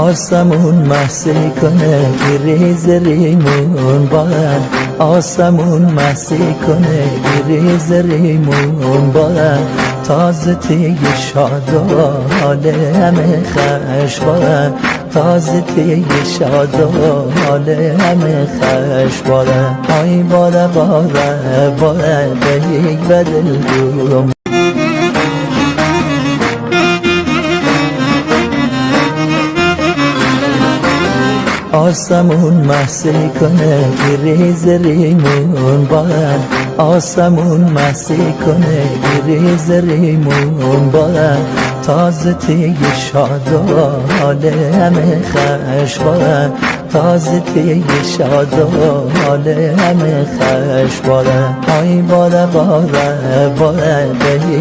آسمون مستی کنه ریز ریمون بارد، آسمون مستی کنه ریز ریمون بارد، تازه تیگ شاد و حال همه خش بارد، تازه تیگ شاد و حال همه خش بارد. آی باره باره باره به یک بدل دوم. آسمون مستی کنه ریز ریمون بارد، آسمون مستی کنه ریز ریمون بارد، تازه تیگ شاد و حال همه خش بارد، تازه تیگ شاد و حال همه خش بارد. آی باره باره باره به